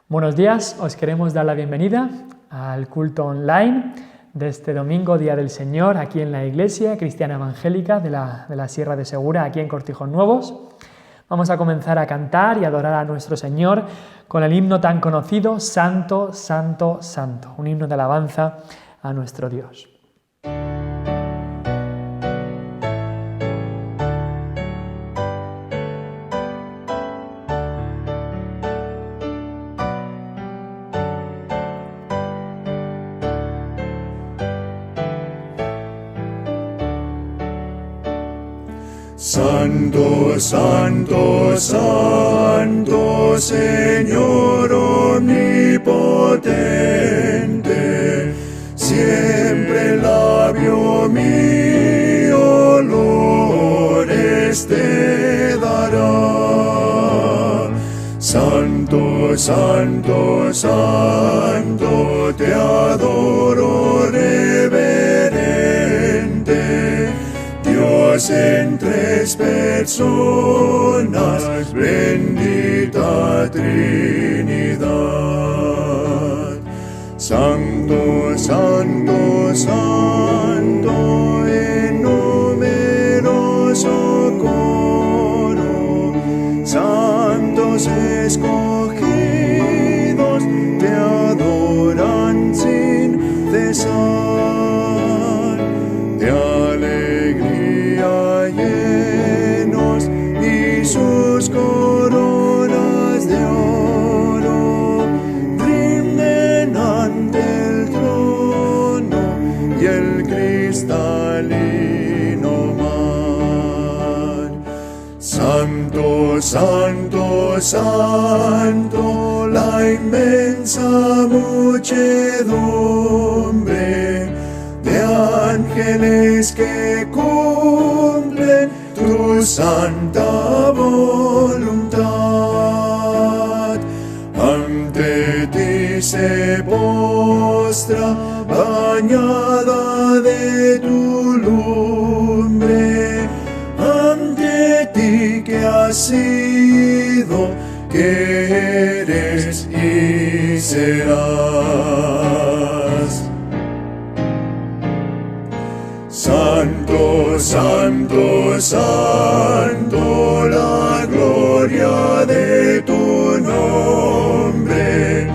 Buenos días, os queremos dar la bienvenida al culto online de este domingo, Día del Señor, aquí en la Iglesia Cristiana Evangélica de la Sierra de Segura, aquí en Cortijos Nuevos. Vamos a comenzar a cantar y adorar a nuestro Señor con el himno tan conocido, Santo, Santo, Santo, un himno de alabanza a nuestro Dios. Santo, Santo, Santo, Señor omnipotente, siempre el labio mío olores te dará. Santo, Santo, Santo, te adoro reverente, Dios en tres personas, bendita Trinidad. Santo, Santo, Santo, en numeroso coro, santos escogidos te adoran sin cesar. De alegría llenos y sus coronas de oro rinden ante el trono y el cristalino mar. Santo, Santo, Santo, la inmensa muchedumbre de ángeles que cumplen tu santa voluntad. Ante ti se postra, bañada de tu lumbre, ante ti que has sido, que eres y serás. Santo, Santo, Santo, la gloria de tu nombre,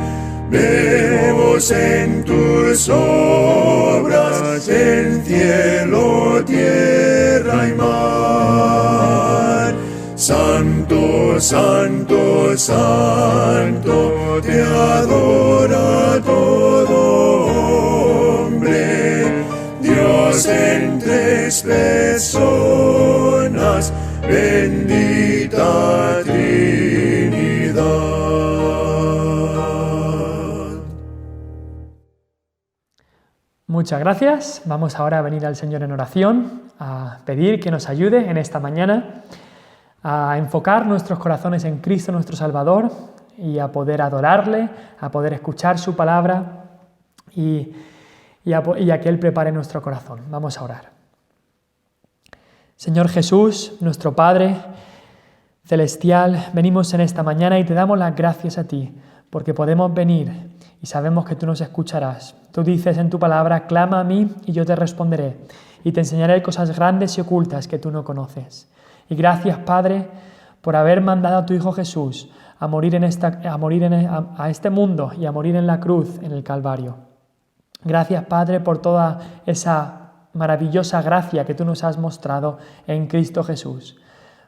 vemos en tus obras, en cielo, tierra y mar. Santo, Santo, Santo, te adora todo hombre, Dios en tres personas, bendita Trinidad. Muchas gracias. Vamos ahora a venir al Señor en oración, a pedir que nos ayude en esta mañana a enfocar nuestros corazones en Cristo nuestro Salvador y a poder adorarle, a poder escuchar su palabra y a que Él prepare nuestro corazón. Vamos a orar. Señor Jesús, nuestro Padre celestial, venimos en esta mañana y te damos las gracias a ti, porque podemos venir y sabemos que tú nos escucharás. Tú dices en tu palabra, clama a mí y yo te responderé, y te enseñaré cosas grandes y ocultas que tú no conoces. Y gracias, Padre, por haber mandado a tu Hijo Jesús a morir a este mundo y a morir en la cruz, en el Calvario. Gracias, Padre, por toda esa maravillosa gracia que tú nos has mostrado en Cristo Jesús.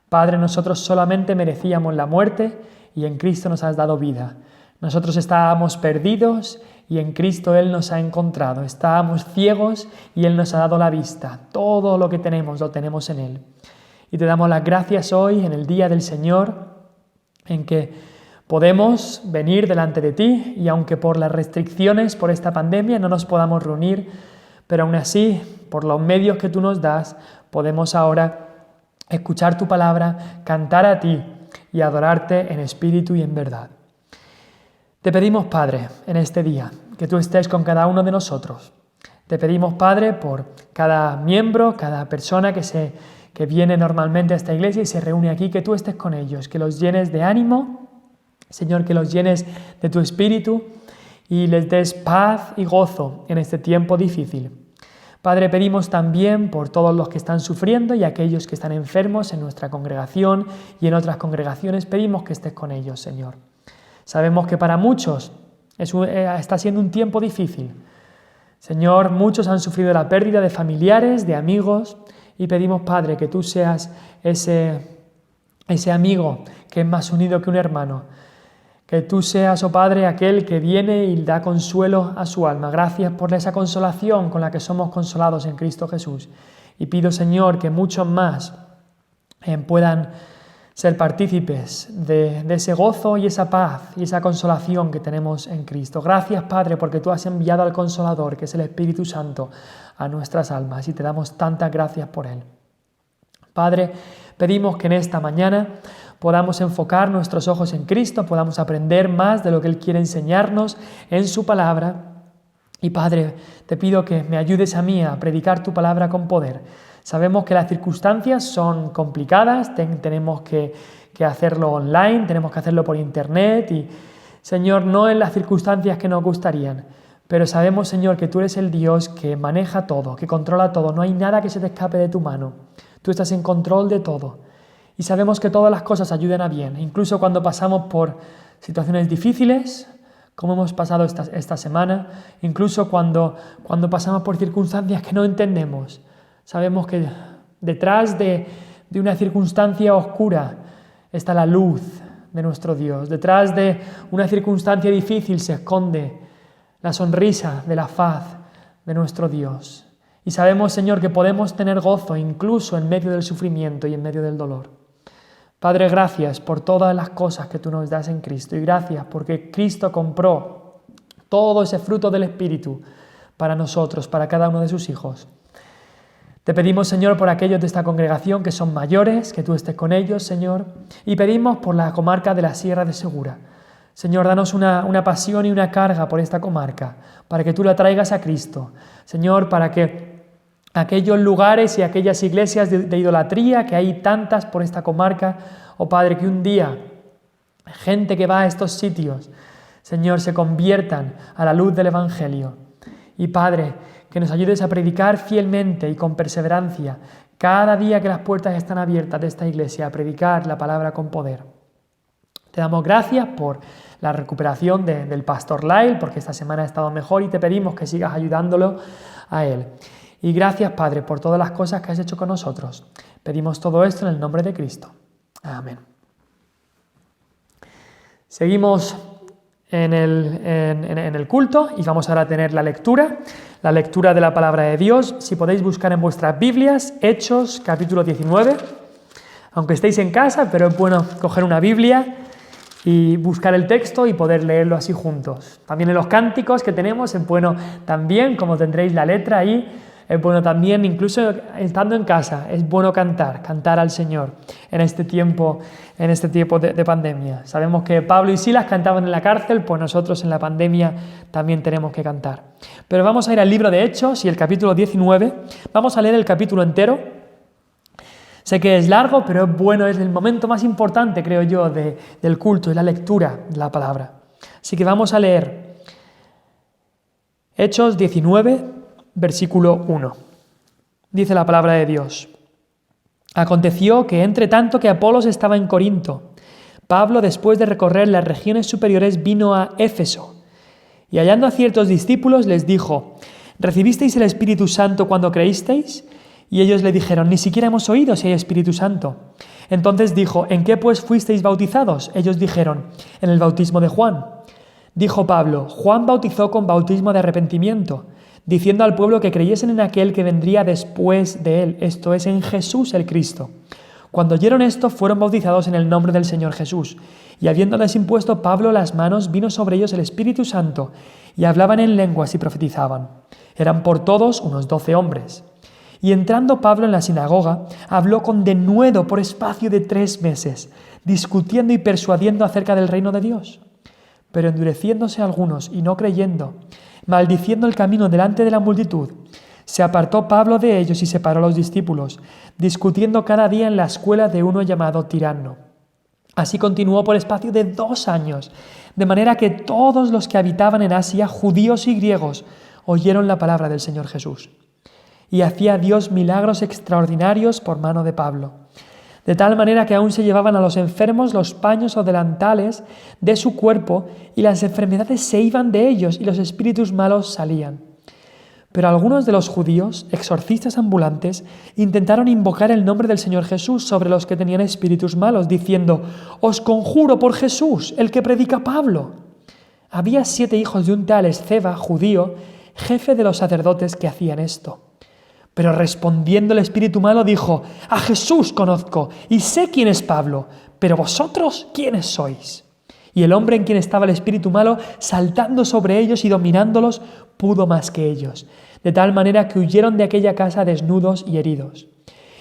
Padre, nosotros solamente merecíamos la muerte y en Cristo nos has dado vida. Nosotros estábamos perdidos y en Cristo Él nos ha encontrado. Estábamos ciegos y Él nos ha dado la vista. Todo lo que tenemos lo tenemos en Él. Y te damos las gracias hoy en el Día del Señor, en que podemos venir delante de ti y aunque por las restricciones, por esta pandemia, no nos podamos reunir, pero aún así, por los medios que tú nos das, podemos ahora escuchar tu palabra, cantar a ti y adorarte en espíritu y en verdad. Te pedimos, Padre, en este día, que tú estés con cada uno de nosotros. Te pedimos, Padre, por cada miembro, cada persona que viene normalmente a esta iglesia y se reúne aquí, que tú estés con ellos, que los llenes de ánimo, Señor, que los llenes de tu Espíritu y les des paz y gozo en este tiempo difícil. Padre, pedimos también por todos los que están sufriendo y aquellos que están enfermos en nuestra congregación y en otras congregaciones, pedimos que estés con ellos, Señor. Sabemos que para muchos está siendo un tiempo difícil. Señor, muchos han sufrido la pérdida de familiares, de amigos, y pedimos, Padre, que tú seas ese amigo que es más unido que un hermano. Que tú seas, oh Padre, aquel que viene y da consuelo a su alma. Gracias por esa consolación con la que somos consolados en Cristo Jesús. Y pido, Señor, que muchos más puedan ser partícipes de ese gozo y esa paz y esa consolación que tenemos en Cristo. Gracias, Padre, porque tú has enviado al Consolador, que es el Espíritu Santo, a nuestras almas y te damos tantas gracias por él. Padre, pedimos que en esta mañana podamos enfocar nuestros ojos en Cristo, podamos aprender más de lo que Él quiere enseñarnos en su palabra. Y Padre, te pido que me ayudes a mí a predicar tu palabra con poder. Sabemos que las circunstancias son complicadas, tenemos que hacerlo online, tenemos que hacerlo por internet y, Señor, no en las circunstancias que nos gustarían. Pero sabemos, Señor, que tú eres el Dios que maneja todo, que controla todo. No hay nada que se te escape de tu mano. Tú estás en control de todo. Y sabemos que todas las cosas ayudan a bien, incluso cuando pasamos por situaciones difíciles, como hemos pasado esta semana, incluso cuando pasamos por circunstancias que no entendemos. Sabemos que detrás de una circunstancia oscura está la luz de nuestro Dios. Detrás de una circunstancia difícil se esconde la sonrisa de la faz de nuestro Dios. Y sabemos, Señor, que podemos tener gozo incluso en medio del sufrimiento y en medio del dolor. Padre, gracias por todas las cosas que tú nos das en Cristo y gracias porque Cristo compró todo ese fruto del Espíritu para nosotros, para cada uno de sus hijos. Te pedimos, Señor, por aquellos de esta congregación que son mayores, que tú estés con ellos, Señor, y pedimos por la comarca de la Sierra de Segura. Señor, danos una pasión y una carga por esta comarca, para que tú la traigas a Cristo. Señor, para que aquellos lugares y aquellas iglesias de idolatría que hay tantas por esta comarca, oh Padre, que un día gente que va a estos sitios, Señor, se conviertan a la luz del Evangelio. Y Padre, que nos ayudes a predicar fielmente y con perseverancia cada día que las puertas están abiertas de esta iglesia, a predicar la palabra con poder. Te damos gracias por la recuperación del pastor Lyle, porque esta semana ha estado mejor y te pedimos que sigas ayudándolo a él. Y gracias, Padre, por todas las cosas que has hecho con nosotros. Pedimos todo esto en el nombre de Cristo. Amén. Seguimos en el culto y vamos ahora a tener la lectura de la palabra de Dios. Si podéis buscar en vuestras Biblias, Hechos, capítulo 19. Aunque estéis en casa, pero es bueno coger una Biblia y buscar el texto y poder leerlo así juntos. También en los cánticos que tenemos es bueno también, como tendréis la letra ahí, es bueno también, incluso estando en casa, es bueno cantar al Señor en este tiempo de pandemia. Sabemos que Pablo y Silas cantaban en la cárcel, pues nosotros en la pandemia también tenemos que cantar. Pero vamos a ir al libro de Hechos y el capítulo 19. Vamos a leer el capítulo entero. Sé que es largo, pero es bueno, es el momento más importante, creo yo, del culto, es la lectura de la palabra. Así que vamos a leer Hechos 19, versículo 1. Dice la palabra de Dios. Aconteció que entre tanto que Apolos estaba en Corinto, Pablo, después de recorrer las regiones superiores, vino a Éfeso. Y hallando a ciertos discípulos, les dijo: ¿Recibisteis el Espíritu Santo cuando creísteis? Y ellos le dijeron: ni siquiera hemos oído si hay Espíritu Santo. Entonces dijo: ¿en qué pues fuisteis bautizados? Ellos dijeron: en el bautismo de Juan. Dijo Pablo: Juan bautizó con bautismo de arrepentimiento, diciendo al pueblo que creyesen en aquel que vendría después de él, esto es, en Jesús el Cristo. Cuando oyeron esto, fueron bautizados en el nombre del Señor Jesús. Y habiéndoles impuesto Pablo las manos, vino sobre ellos el Espíritu Santo, y hablaban en lenguas y profetizaban. Eran por todos unos 12 hombres. Y entrando Pablo en la sinagoga, habló con denuedo por espacio de 3 meses, discutiendo y persuadiendo acerca del reino de Dios. Pero endureciéndose algunos y no creyendo, maldiciendo el camino delante de la multitud, se apartó Pablo de ellos y separó a los discípulos, discutiendo cada día en la escuela de uno llamado Tiranno. Así continuó por espacio de 2 años, de manera que todos los que habitaban en Asia, judíos y griegos, oyeron la palabra del Señor Jesús. Y hacía Dios milagros extraordinarios por mano de Pablo, de tal manera que aún se llevaban a los enfermos los paños o delantales de su cuerpo, y las enfermedades se iban de ellos y los espíritus malos salían. Pero algunos de los judíos, exorcistas ambulantes, intentaron invocar el nombre del Señor Jesús sobre los que tenían espíritus malos, diciendo: «Os conjuro por Jesús, el que predica Pablo». Había 7 hijos de un tal Esceva, judío, jefe de los sacerdotes, que hacían esto. Pero respondiendo el espíritu malo dijo: «A Jesús conozco y sé quién es Pablo, pero vosotros, ¿quiénes sois?». Y el hombre en quien estaba el espíritu malo, saltando sobre ellos y dominándolos, pudo más que ellos, de tal manera que huyeron de aquella casa desnudos y heridos.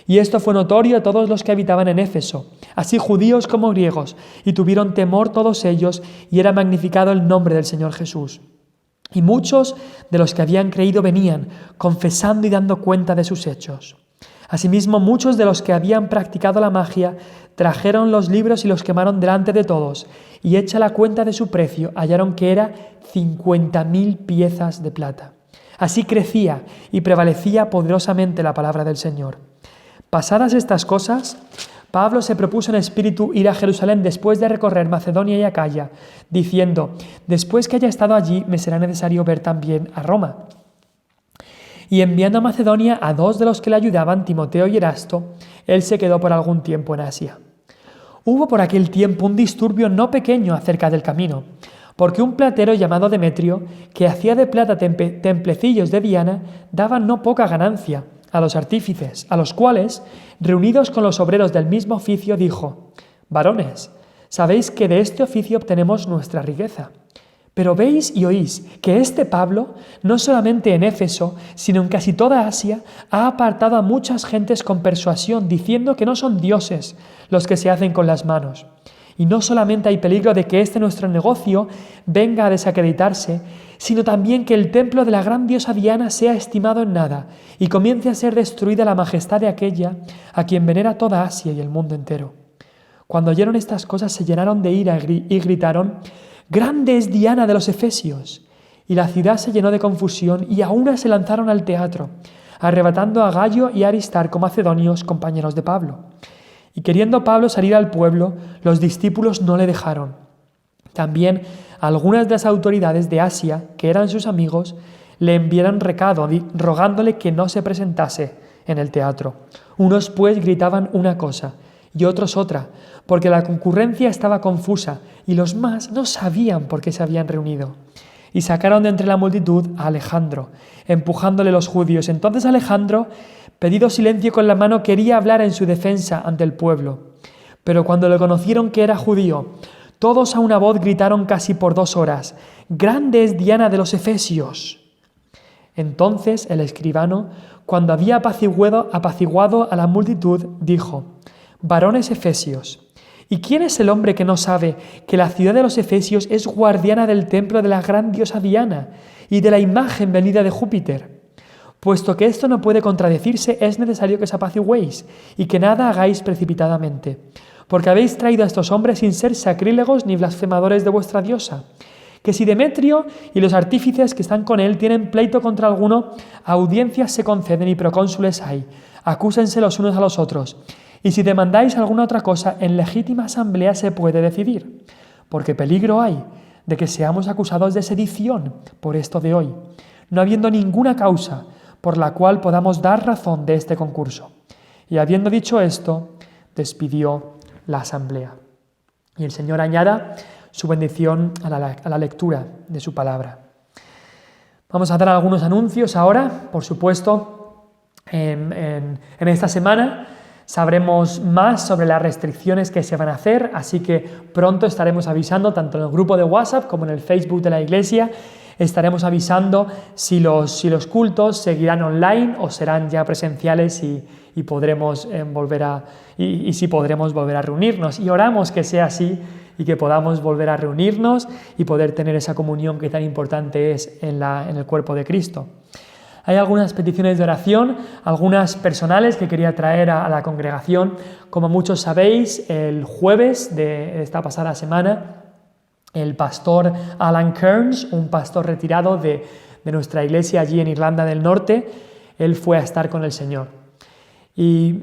Y esto fue notorio a todos los que habitaban en Éfeso, así judíos como griegos, y tuvieron temor todos ellos, y era magnificado el nombre del Señor Jesús. Y muchos de los que habían creído venían, confesando y dando cuenta de sus hechos. Asimismo, muchos de los que habían practicado la magia trajeron los libros y los quemaron delante de todos, y hecha la cuenta de su precio, hallaron que era 50.000 piezas de plata. Así crecía y prevalecía poderosamente la palabra del Señor. Pasadas estas cosas, Pablo se propuso en espíritu ir a Jerusalén después de recorrer Macedonia y Acaya, diciendo: «Después que haya estado allí, me será necesario ver también a Roma». Y enviando a Macedonia a 2 de los que le ayudaban, Timoteo y Erasto, él se quedó por algún tiempo en Asia. Hubo por aquel tiempo un disturbio no pequeño acerca del camino, porque un platero llamado Demetrio, que hacía de plata templecillos de Diana, daba no poca ganancia a los artífices, a los cuales, reunidos con los obreros del mismo oficio, dijo: «Varones, sabéis que de este oficio obtenemos nuestra riqueza. Pero veis y oís que este Pablo, no solamente en Éfeso, sino en casi toda Asia, ha apartado a muchas gentes con persuasión, diciendo que no son dioses los que se hacen con las manos. Y no solamente hay peligro de que este nuestro negocio venga a desacreditarse, sino también que el templo de la gran diosa Diana sea estimado en nada y comience a ser destruida la majestad de aquella a quien venera toda Asia y el mundo entero». Cuando oyeron estas cosas se llenaron de ira y gritaron: «¡Grande es Diana de los Efesios!». Y la ciudad se llenó de confusión y a una se lanzaron al teatro, arrebatando a Gayo y a Aristarco, macedonios, compañeros de Pablo. Y queriendo Pablo salir al pueblo, los discípulos no le dejaron. También algunas de las autoridades de Asia, que eran sus amigos, le enviaron recado rogándole que no se presentase en el teatro. Unos pues gritaban una cosa y otros otra, porque la concurrencia estaba confusa y los más no sabían por qué se habían reunido. Y sacaron de entre la multitud a Alejandro, empujándole los judíos. Entonces Alejandro, pedido silencio con la mano, quería hablar en su defensa ante el pueblo. Pero cuando le conocieron que era judío, todos a una voz gritaron casi por 2 horas: «¡Grande es Diana de los Efesios!». Entonces el escribano, cuando había apaciguado a la multitud, dijo: «Varones efesios, ¿y quién es el hombre que no sabe que la ciudad de los Efesios es guardiana del templo de la gran diosa Diana y de la imagen venida de Júpiter? Puesto que esto no puede contradecirse, es necesario que os apaciguéis y que nada hagáis precipitadamente, porque habéis traído a estos hombres sin ser sacrílegos ni blasfemadores de vuestra diosa. Que si Demetrio y los artífices que están con él tienen pleito contra alguno, audiencias se conceden y procónsules hay, acúsense los unos a los otros. Y si demandáis alguna otra cosa, en legítima asamblea se puede decidir, porque peligro hay de que seamos acusados de sedición por esto de hoy, no habiendo ninguna causa por la cual podamos dar razón de este concurso». Y habiendo dicho esto, despidió la asamblea. Y el Señor añada su bendición a la lectura de su palabra. Vamos a dar algunos anuncios ahora. Por supuesto, en esta semana sabremos más sobre las restricciones que se van a hacer, así que pronto estaremos avisando, tanto en el grupo de WhatsApp como en el Facebook de la Iglesia, estaremos avisando si los cultos seguirán online o serán ya presenciales y podremos si podremos volver a reunirnos. Y oramos que sea así y que podamos volver a reunirnos y poder tener esa comunión que tan importante es en el cuerpo de Cristo. Hay algunas peticiones de oración, algunas personales que quería traer a la congregación. Como muchos sabéis, el jueves de esta pasada semana, el pastor Alan Kearns, un pastor retirado de nuestra iglesia allí en Irlanda del Norte, él fue a estar con el Señor. Y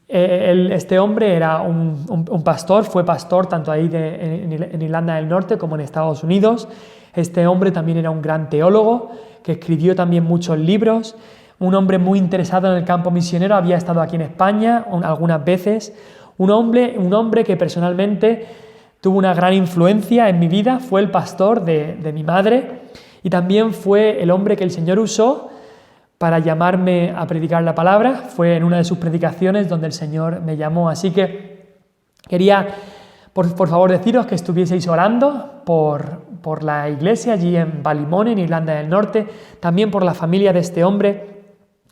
este hombre era un pastor, fue pastor tanto ahí en Irlanda del Norte como en Estados Unidos. Este hombre también era un gran teólogo que escribió también muchos libros, un hombre muy interesado en el campo misionero, había estado aquí en España algunas veces, un hombre que personalmente tuvo una gran influencia en mi vida, fue el pastor de mi madre y también fue el hombre que el Señor usó para llamarme a predicar la palabra. Fue en una de sus predicaciones donde el Señor me llamó. Así que quería, por favor, deciros que estuvieseis orando por la iglesia allí en Ballymoney, en Irlanda del Norte, también por la familia de este hombre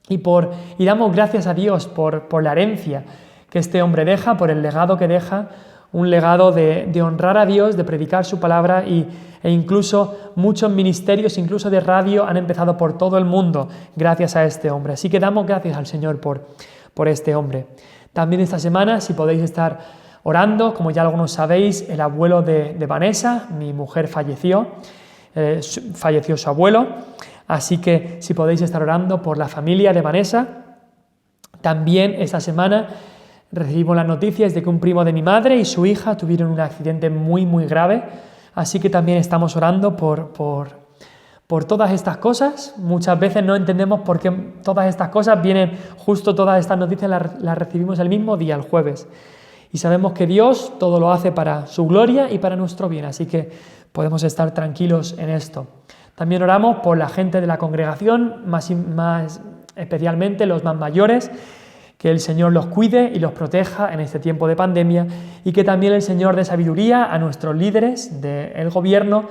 y damos gracias a Dios por la herencia que este hombre deja, por el legado que deja, un legado de honrar a Dios, de predicar su palabra e incluso muchos ministerios, incluso de radio, han empezado por todo el mundo gracias a este hombre. Así que damos gracias al Señor por este hombre. También esta semana, si podéis estar orando, como ya algunos sabéis, el abuelo de Vanessa, mi mujer, falleció su abuelo. Así que si podéis estar orando por la familia de Vanessa. También esta semana recibimos las noticias de que un primo de mi madre y su hija tuvieron un accidente muy, muy grave. Así que también estamos orando por todas estas cosas. Muchas veces no entendemos por qué todas estas cosas vienen, justo todas estas noticias las recibimos el mismo día, el jueves. Y sabemos que Dios todo lo hace para su gloria y para nuestro bien. Así que podemos estar tranquilos en esto. También oramos por la gente de la congregación, más especialmente los más mayores, que el Señor los cuide y los proteja en este tiempo de pandemia y que también el Señor dé sabiduría a nuestros líderes del gobierno,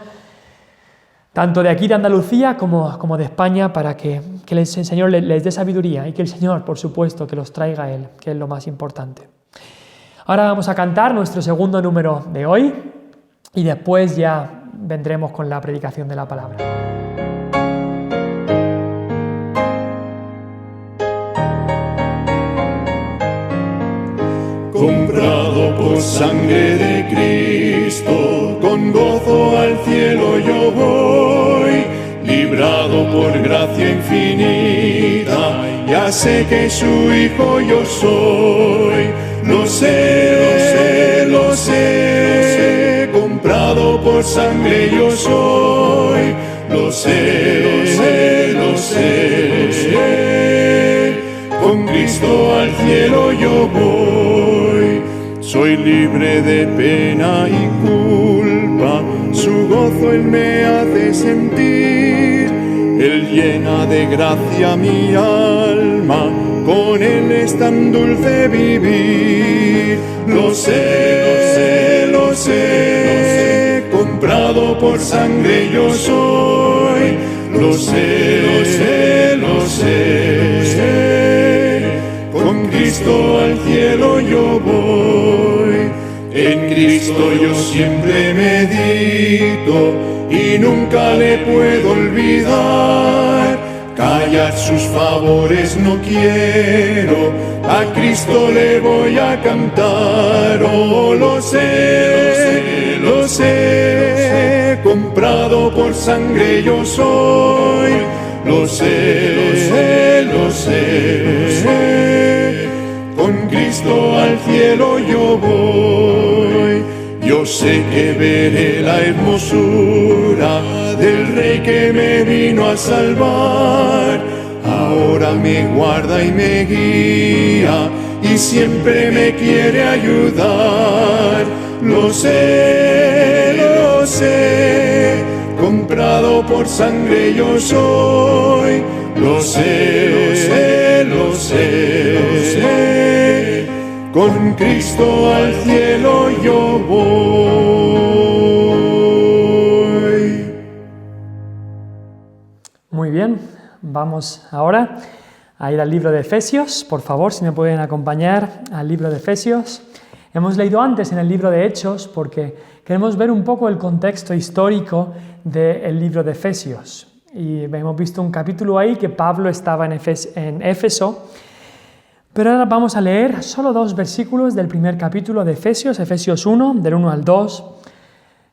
tanto de aquí de Andalucía como de España, para que el Señor les dé sabiduría y que el Señor, por supuesto, que los traiga a Él, que es lo más importante. Ahora vamos a cantar nuestro segundo número de hoy y después ya vendremos con la predicación de la palabra. Comprado por sangre de Cristo, con gozo al cielo yo voy, librado por gracia infinita, ya sé que su hijo yo soy, lo sé, comprado por sangre yo soy, lo sé, con Cristo al cielo yo voy. Soy libre de pena y culpa, su gozo Él me hace sentir. Él llena de gracia mi alma, con Él es tan dulce vivir. Lo sé, comprado por sangre yo soy. Lo sé, con Cristo al cielo yo voy. En Cristo yo siempre medito y nunca le puedo olvidar. Callar sus favores no quiero, a Cristo le voy a cantar. Oh, lo sé, comprado por sangre yo soy. Lo sé, con Cristo al cielo yo voy. Yo sé que veré la hermosura del Rey que me vino a salvar. Ahora me guarda y me guía y siempre me quiere ayudar. Lo sé, comprado por sangre yo soy. Lo sé, con Cristo al cielo yo voy. Muy bien, vamos ahora a ir al libro de Efesios. Por favor, si me pueden acompañar al libro de Efesios. Hemos leído antes en el libro de Hechos porque queremos ver un poco el contexto histórico del libro de Efesios. Y hemos visto un capítulo ahí que Pablo estaba en Éfeso. Pero ahora vamos a leer solo 2 versículos del primer capítulo de Efesios, Efesios 1, del 1 al 2.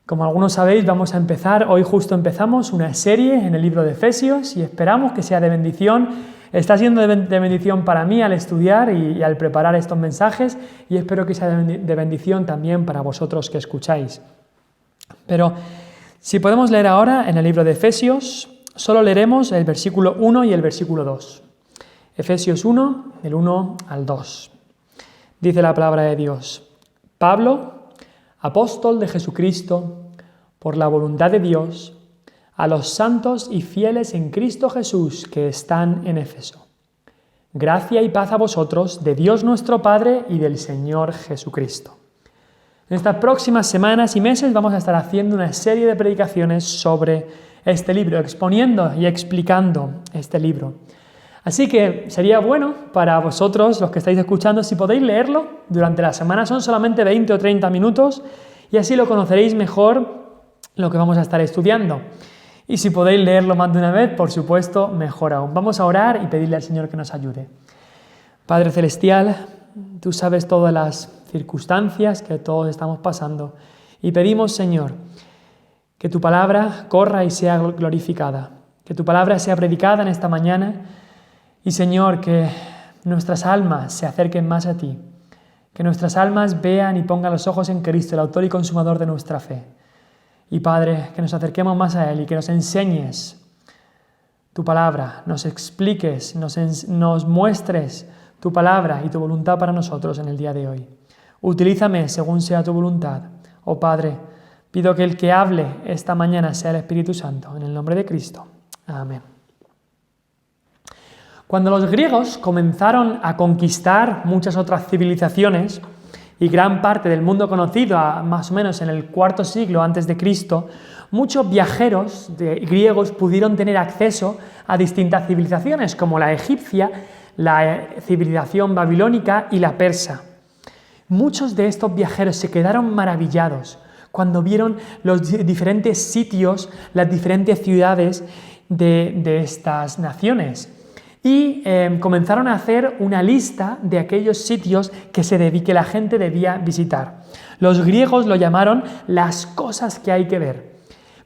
Como algunos sabéis, vamos a empezar, hoy justo empezamos una serie en el libro de Efesios y esperamos que sea de bendición. Está siendo de bendición para mí al estudiar y al preparar estos mensajes, y espero que sea de bendición también para vosotros que escucháis. Pero si podemos leer ahora en el libro de Efesios, solo leeremos el versículo 1 y el versículo 2. Efesios 1, del 1 al 2. Dice la palabra de Dios: Pablo, apóstol de Jesucristo, por la voluntad de Dios, a los santos y fieles en Cristo Jesús que están en Éfeso. Gracia y paz a vosotros, de Dios nuestro Padre y del Señor Jesucristo. En estas próximas semanas y meses vamos a estar haciendo una serie de predicaciones sobre este libro, exponiendo y explicando este libro. Así que sería bueno para vosotros, los que estáis escuchando, si podéis leerlo durante la semana. Son solamente 20 o 30 minutos y así lo conoceréis mejor lo que vamos a estar estudiando. Y si podéis leerlo más de una vez, por supuesto, mejor aún. Vamos a orar y pedirle al Señor que nos ayude. Padre Celestial, tú sabes todas las circunstancias que todos estamos pasando y pedimos, Señor, que tu palabra corra y sea glorificada, que tu palabra sea predicada en esta mañana y, Señor, que nuestras almas se acerquen más a ti, que nuestras almas vean y pongan los ojos en Cristo, el autor y consumador de nuestra fe. Y, Padre, que nos acerquemos más a Él y que nos enseñes tu palabra, nos expliques, nos muestres tu palabra y tu voluntad para nosotros en el día de hoy. Utilízame según sea tu voluntad. Oh Padre, pido que el que hable esta mañana sea el Espíritu Santo, en el nombre de Cristo. Amén. Cuando los griegos comenzaron a conquistar muchas otras civilizaciones y gran parte del mundo conocido, más o menos en el IV siglo antes de Cristo, muchos viajeros griegos pudieron tener acceso a distintas civilizaciones, como la egipcia, la civilización babilónica y la persa. Muchos de estos viajeros se quedaron maravillados cuando vieron los diferentes sitios, las diferentes ciudades de estas naciones. Y comenzaron a hacer una lista de aquellos sitios que la gente debía visitar. Los griegos lo llamaron las cosas que hay que ver.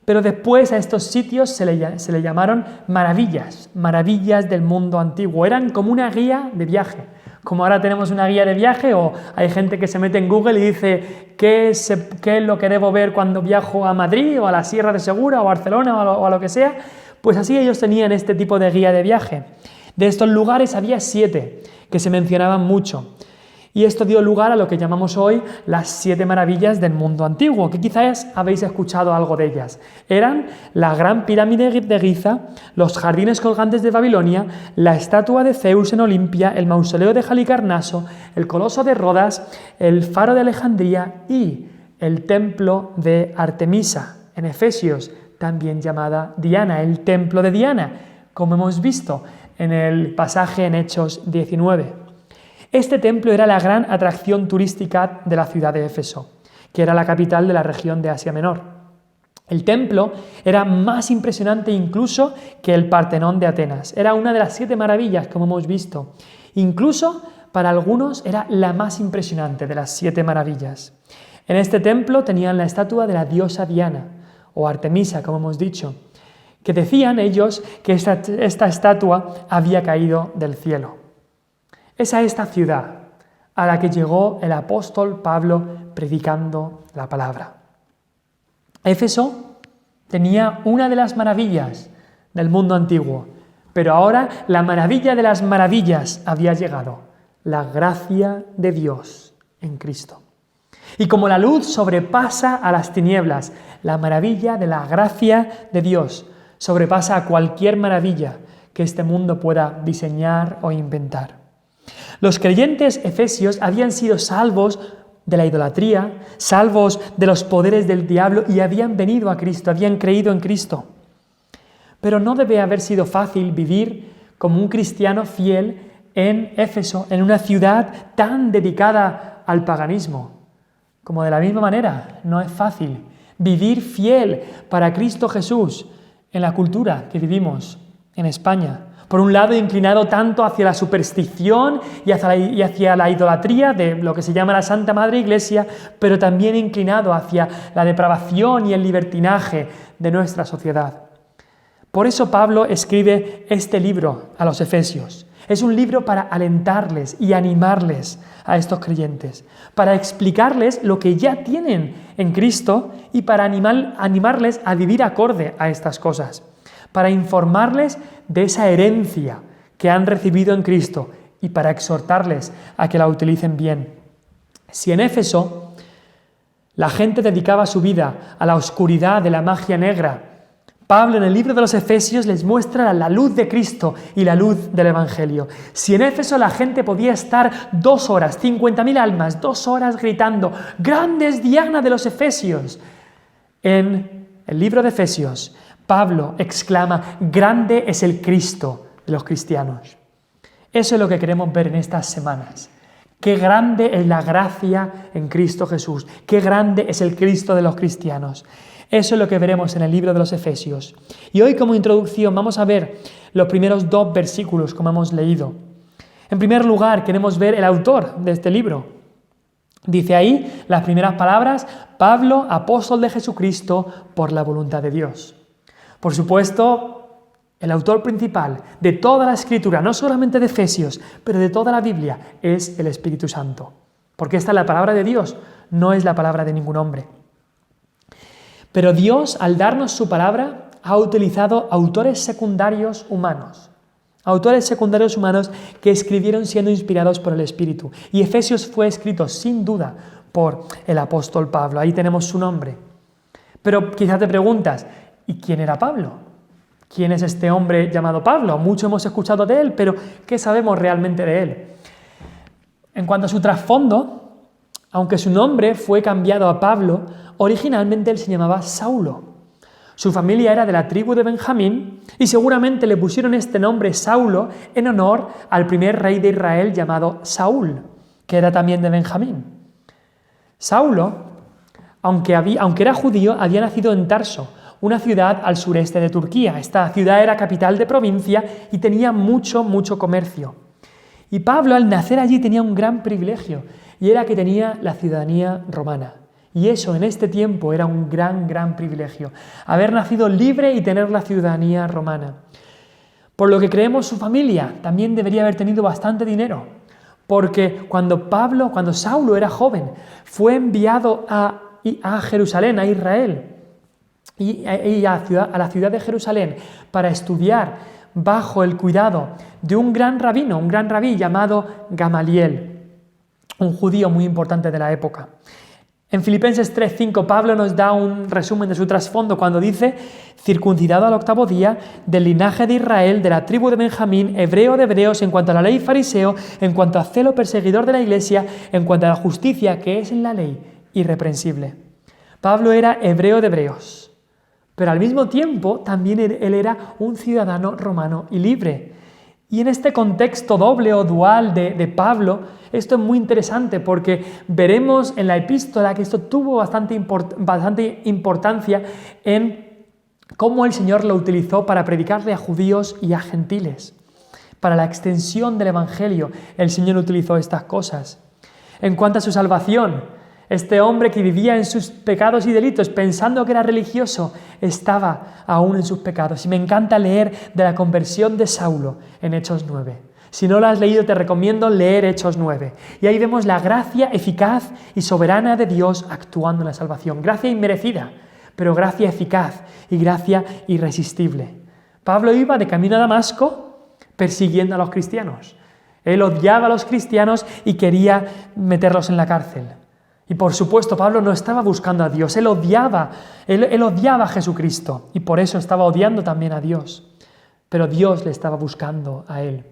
Pero después a estos sitios se le llamaron maravillas, maravillas del mundo antiguo. Eran como una guía de viaje. Como ahora tenemos una guía de viaje, o hay gente que se mete en Google y dice qué es lo que debo ver cuando viajo a Madrid o a la Sierra de Segura o a Barcelona o a lo que sea. Pues así ellos tenían este tipo de guía de viaje. De estos lugares había 7 que se mencionaban mucho. Y esto dio lugar a lo que llamamos hoy las 7 maravillas del mundo antiguo, que quizás habéis escuchado algo de ellas. Eran la gran pirámide de Giza, los jardines colgantes de Babilonia, la estatua de Zeus en Olimpia, el mausoleo de Halicarnaso, el coloso de Rodas, el faro de Alejandría y el templo de Artemisa, en Efesios, también llamada Diana, el templo de Diana, como hemos visto en el pasaje en Hechos 19. Este templo era la gran atracción turística de la ciudad de Éfeso, que era la capital de la región de Asia Menor. El templo era más impresionante incluso que el Partenón de Atenas. Era una de las 7 maravillas, como hemos visto. Incluso para algunos era la más impresionante de las 7 maravillas. En este templo tenían la estatua de la diosa Diana, o Artemisa, como hemos dicho, que decían ellos que esta estatua había caído del cielo. Es a esta ciudad a la que llegó el apóstol Pablo predicando la palabra. Éfeso tenía una de las maravillas del mundo antiguo, pero ahora la maravilla de las maravillas había llegado, la gracia de Dios en Cristo. Y como la luz sobrepasa a las tinieblas, la maravilla de la gracia de Dios sobrepasa a cualquier maravilla que este mundo pueda diseñar o inventar. Los creyentes efesios habían sido salvos de la idolatría, salvos de los poderes del diablo y habían venido a Cristo, habían creído en Cristo. Pero no debe haber sido fácil vivir como un cristiano fiel en Éfeso, en una ciudad tan dedicada al paganismo. Como de la misma manera, no es fácil vivir fiel para Cristo Jesús en la cultura que vivimos en España. Por un lado, inclinado tanto hacia la superstición y hacia la idolatría de lo que se llama la Santa Madre Iglesia, pero también inclinado hacia la depravación y el libertinaje de nuestra sociedad. Por eso Pablo escribe este libro a los Efesios. Es un libro para alentarles y animarles a estos creyentes, para explicarles lo que ya tienen en Cristo y para animarles a vivir acorde a estas cosas, para informarles de esa herencia que han recibido en Cristo y para exhortarles a que la utilicen bien. Si en Éfeso la gente dedicaba su vida a la oscuridad de la magia negra, Pablo en el libro de los Efesios les muestra la luz de Cristo y la luz del Evangelio. Si en Éfeso la gente podía estar 2 horas, 50.000 almas, 2 horas gritando, ¡grande es Diana de los Efesios!, en el libro de Efesios, Pablo exclama, ¡grande es el Cristo de los cristianos! Eso es lo que queremos ver en estas semanas. ¡Qué grande es la gracia en Cristo Jesús! ¡Qué grande es el Cristo de los cristianos! Eso es lo que veremos en el libro de los Efesios. Y hoy, como introducción, vamos a ver los primeros 2 versículos, como hemos leído. En primer lugar, queremos ver el autor de este libro. Dice ahí las primeras palabras, Pablo, apóstol de Jesucristo, por la voluntad de Dios. Por supuesto, el autor principal de toda la Escritura, no solamente de Efesios, pero de toda la Biblia, es el Espíritu Santo. Porque esta es la palabra de Dios, no es la palabra de ningún hombre. Pero Dios, al darnos su palabra, ha utilizado autores secundarios humanos que escribieron siendo inspirados por el Espíritu. Y Efesios fue escrito, sin duda, por el apóstol Pablo. Ahí tenemos su nombre. Pero quizás te preguntas, ¿y quién era Pablo? ¿Quién es este hombre llamado Pablo? Mucho hemos escuchado de él, pero ¿qué sabemos realmente de él? En cuanto a su trasfondo, aunque su nombre fue cambiado a Pablo, originalmente él se llamaba Saulo. Su familia era de la tribu de Benjamín y seguramente le pusieron este nombre Saulo en honor al primer rey de Israel llamado Saúl, que era también de Benjamín. Saulo, aunque era judío, había nacido en Tarso, una ciudad al sureste de Turquía. Esta ciudad era capital de provincia y tenía mucho comercio. Y Pablo, al nacer allí, tenía un gran privilegio, y era que tenía la ciudadanía romana. Y eso en este tiempo era un gran privilegio, haber nacido libre y tener la ciudadanía romana. Por lo que creemos su familia también debería haber tenido bastante dinero, porque cuando Saulo era joven, fue enviado a Jerusalén, a Israel, y a la ciudad de Jerusalén para estudiar bajo el cuidado de un gran rabí llamado Gamaliel, un judío muy importante de la época. En Filipenses 3:5 Pablo nos da un resumen de su trasfondo cuando dice, circuncidado al 8º día, del linaje de Israel, de la tribu de Benjamín, hebreo de hebreos, en cuanto a la ley fariseo, en cuanto a celo perseguidor de la iglesia, en cuanto a la justicia que es en la ley, irreprensible. Pablo era hebreo de hebreos, pero al mismo tiempo también él era un ciudadano romano y libre. Y en este contexto doble o dual de Pablo, esto es muy interesante porque veremos en la epístola que esto tuvo bastante importancia en cómo el Señor lo utilizó para predicarle a judíos y a gentiles. Para la extensión del Evangelio, el Señor utilizó estas cosas. En cuanto a su salvación, este hombre que vivía en sus pecados y delitos pensando que era religioso, estaba aún en sus pecados. Y me encanta leer de la conversión de Saulo en Hechos 9. Si no lo has leído, te recomiendo leer Hechos 9. Y ahí vemos la gracia eficaz y soberana de Dios actuando en la salvación. Gracia inmerecida, pero gracia eficaz y gracia irresistible. Pablo iba de camino a Damasco persiguiendo a los cristianos. Él odiaba a los cristianos y quería meterlos en la cárcel. Y por supuesto, Pablo no estaba buscando a Dios, él odiaba a Jesucristo y por eso estaba odiando también a Dios. Pero Dios le estaba buscando a él.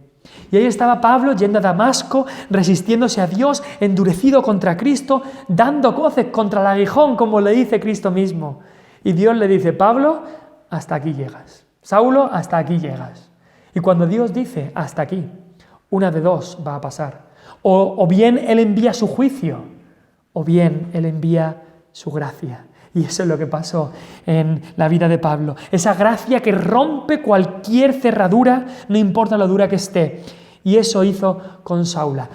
Y ahí estaba Pablo yendo a Damasco, resistiéndose a Dios, endurecido contra Cristo, dando coces contra el aguijón, como le dice Cristo mismo. Y Dios le dice, Pablo, hasta aquí llegas. Saulo, hasta aquí llegas. Y cuando Dios dice, hasta aquí, una de dos va a pasar. O bien Él envía su juicio, o bien Él envía su gracia. Y eso es lo que pasó en la vida de Pablo. Esa gracia que rompe cualquier cerradura, no importa lo dura que esté. Y eso hizo con Saulo.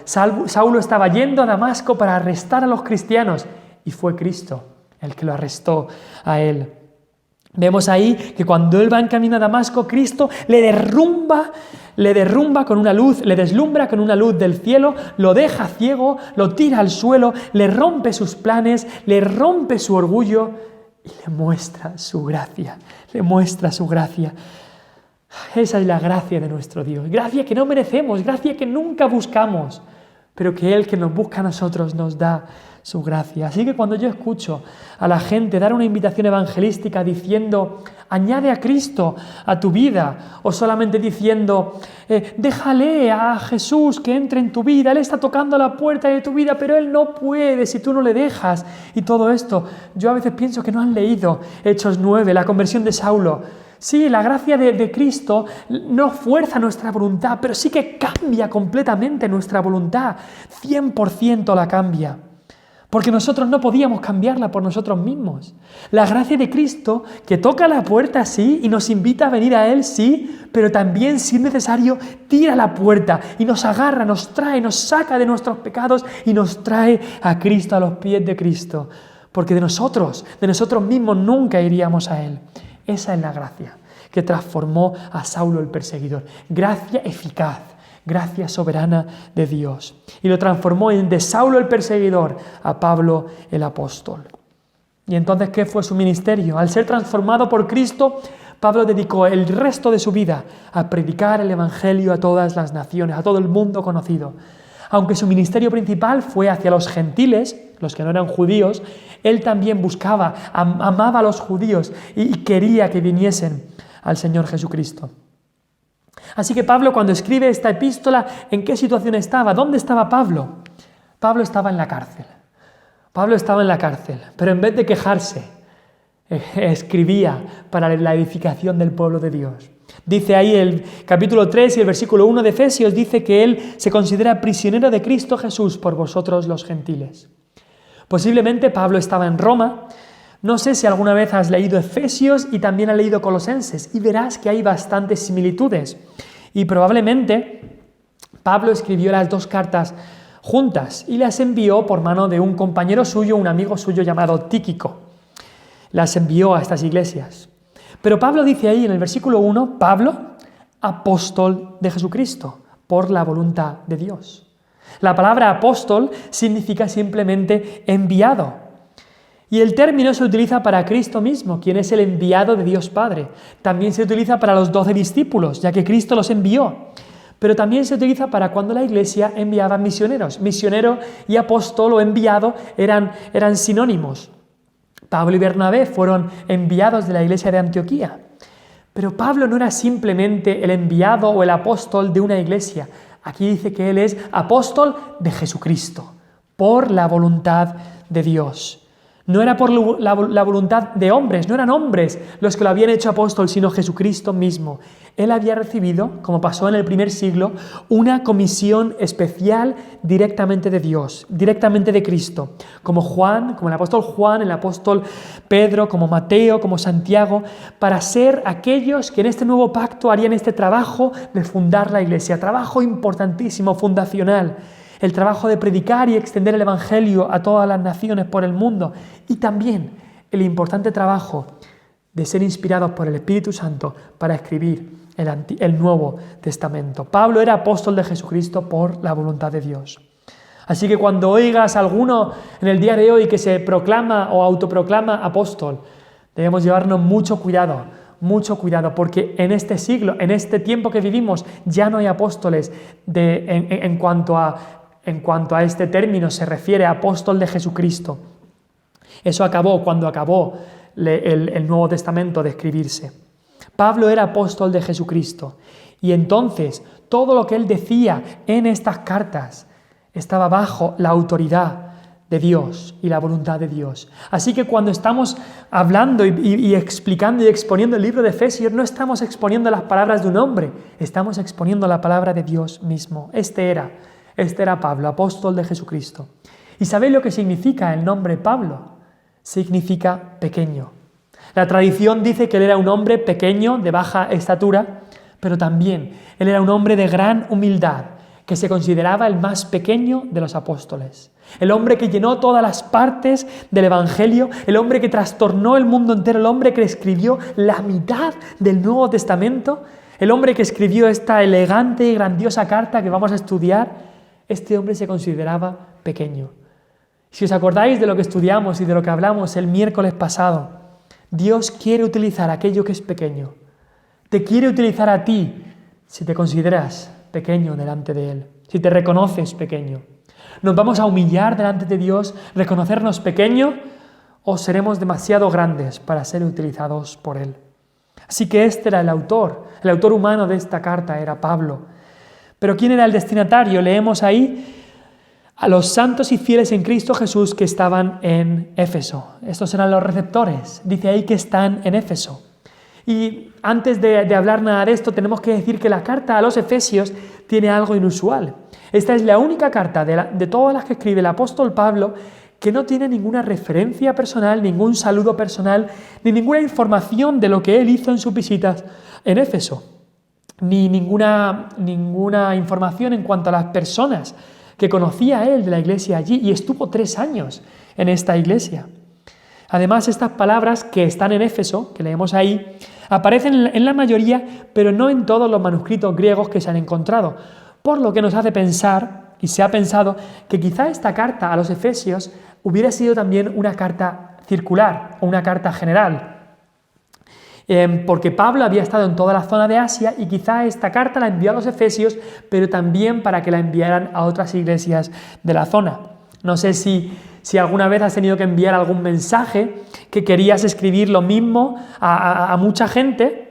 Saulo estaba yendo a Damasco para arrestar a los cristianos y fue Cristo el que lo arrestó a él. Vemos ahí que cuando él va en camino a Damasco, Cristo le derrumba con una luz, le deslumbra con una luz del cielo, lo deja ciego, lo tira al suelo, le rompe sus planes, le rompe su orgullo y le muestra su gracia, Esa es la gracia de nuestro Dios, gracia que no merecemos, gracia que nunca buscamos, pero que Él que nos busca a nosotros nos da su gracia. Así que cuando yo escucho a la gente dar una invitación evangelística diciendo añade a Cristo a tu vida, o solamente diciendo déjale a Jesús que entre en tu vida, Él está tocando la puerta de tu vida, pero Él no puede si tú no le dejas, y todo esto, yo a veces pienso que no han leído Hechos 9, la conversión de Saulo. Sí, la gracia de Cristo no fuerza nuestra voluntad, pero sí que cambia completamente nuestra voluntad, 100% la cambia. Porque nosotros no podíamos cambiarla por nosotros mismos. La gracia de Cristo que toca la puerta, sí, y nos invita a venir a Él, sí, pero también, si es necesario, tira la puerta y nos agarra, nos trae, nos saca de nuestros pecados y nos trae a Cristo, a los pies de Cristo. Porque de nosotros mismos nunca iríamos a Él. Esa es la gracia que transformó a Saulo el perseguidor. Gracia eficaz. Gracia soberana de Dios. Y lo transformó de Saulo el perseguidor a Pablo el apóstol. Y entonces, ¿qué fue su ministerio? Al ser transformado por Cristo, Pablo dedicó el resto de su vida a predicar el evangelio a todas las naciones, a todo el mundo conocido. Aunque su ministerio principal fue hacia los gentiles, los que no eran judíos, él también buscaba, amaba a los judíos y quería que viniesen al Señor Jesucristo. Así que Pablo, cuando escribe esta epístola, ¿en qué situación estaba? ¿Dónde estaba Pablo? Pablo estaba en la cárcel. Pero en vez de quejarse, escribía para la edificación del pueblo de Dios. Dice ahí el capítulo 3 y el versículo 1 de Efesios, dice que él se considera prisionero de Cristo Jesús por vosotros los gentiles. Posiblemente Pablo estaba en Roma. No sé si alguna vez has leído Efesios y también has leído Colosenses y verás que hay bastantes similitudes. Y probablemente Pablo escribió las dos cartas juntas y las envió por mano de un compañero suyo, un amigo suyo llamado Tíquico. Las envió a estas iglesias. Pero Pablo dice ahí en el versículo 1, Pablo, apóstol de Jesucristo, por la voluntad de Dios. La palabra apóstol significa simplemente enviado. Y el término se utiliza para Cristo mismo, quien es el enviado de Dios Padre. También se utiliza para los 12 discípulos, ya que Cristo los envió. Pero también se utiliza para cuando la iglesia enviaba misioneros. Misionero y apóstol o enviado eran sinónimos. Pablo y Bernabé fueron enviados de la iglesia de Antioquía. Pero Pablo no era simplemente el enviado o el apóstol de una iglesia. Aquí dice que él es apóstol de Jesucristo, por la voluntad de Dios. No era por la voluntad de hombres, no eran hombres los que lo habían hecho apóstol, sino Jesucristo mismo. Él había recibido, como pasó en el primer siglo, una comisión especial directamente de Dios, directamente de Cristo. Como Juan, como el apóstol Juan, el apóstol Pedro, como Mateo, como Santiago, para ser aquellos que en este nuevo pacto harían este trabajo de fundar la iglesia. Trabajo importantísimo, fundacional. El trabajo de predicar y extender el evangelio a todas las naciones por el mundo. Y también el importante trabajo de ser inspirados por el Espíritu Santo para escribir el Nuevo Testamento. Pablo era apóstol de Jesucristo por la voluntad de Dios. Así que cuando oigas a alguno en el día de hoy que se proclama o autoproclama apóstol, debemos llevarnos mucho cuidado, porque en este siglo, en este tiempo que vivimos, ya no hay apóstoles en cuanto a este término se refiere a apóstol de Jesucristo. Eso acabó cuando acabó el Nuevo Testamento de escribirse. Pablo era apóstol de Jesucristo y entonces todo lo que él decía en estas cartas estaba bajo la autoridad de Dios y la voluntad de Dios. Así que cuando estamos hablando y explicando y exponiendo el libro de Efesios, no estamos exponiendo las palabras de un hombre, estamos exponiendo la palabra de Dios mismo. Este era Pablo, apóstol de Jesucristo. ¿Y sabéis lo que significa el nombre Pablo? significa pequeño. La tradición dice que él era un hombre pequeño, de baja estatura, pero también él era un hombre de gran humildad, que se consideraba el más pequeño de los apóstoles. El hombre que llenó todas las partes del Evangelio, el hombre que trastornó el mundo entero, el hombre que escribió la mitad del Nuevo Testamento, el hombre que escribió esta elegante y grandiosa carta que vamos a estudiar, este hombre se consideraba pequeño. Si os acordáis de lo que estudiamos y de lo que hablamos el miércoles pasado, Dios quiere utilizar aquello que es pequeño. Te quiere utilizar a ti si te consideras pequeño delante de Él, si te reconoces pequeño. ¿Nos vamos a humillar delante de Dios, reconocernos pequeño, o seremos demasiado grandes para ser utilizados por Él? Así que este era el autor humano de esta carta era Pablo. Pero ¿quién era el destinatario? Leemos ahí a los santos y fieles en Cristo Jesús que estaban en Éfeso. Estos eran los receptores. Dice ahí que están en Éfeso. Y antes de hablar nada de esto, tenemos que decir que la carta a los Efesios tiene algo inusual. Esta es la única carta de todas las que escribe el apóstol Pablo que no tiene ninguna referencia personal, ningún saludo personal, ni ninguna información de lo que él hizo en sus visitas en Éfeso, ni ninguna información en cuanto a las personas que conocía él de la iglesia allí, y estuvo 3 años en esta iglesia. Además, estas palabras que están en Éfeso, que leemos ahí, aparecen en la mayoría, pero no en todos los manuscritos griegos que se han encontrado, por lo que nos hace pensar, y se ha pensado, que quizá esta carta a los Efesios hubiera sido también una carta circular o una carta general, porque Pablo había estado en toda la zona de Asia y quizá esta carta la envió a los Efesios, pero también para que la enviaran a otras iglesias de la zona. No sé si alguna vez has tenido que enviar algún mensaje que querías escribir lo mismo a mucha gente,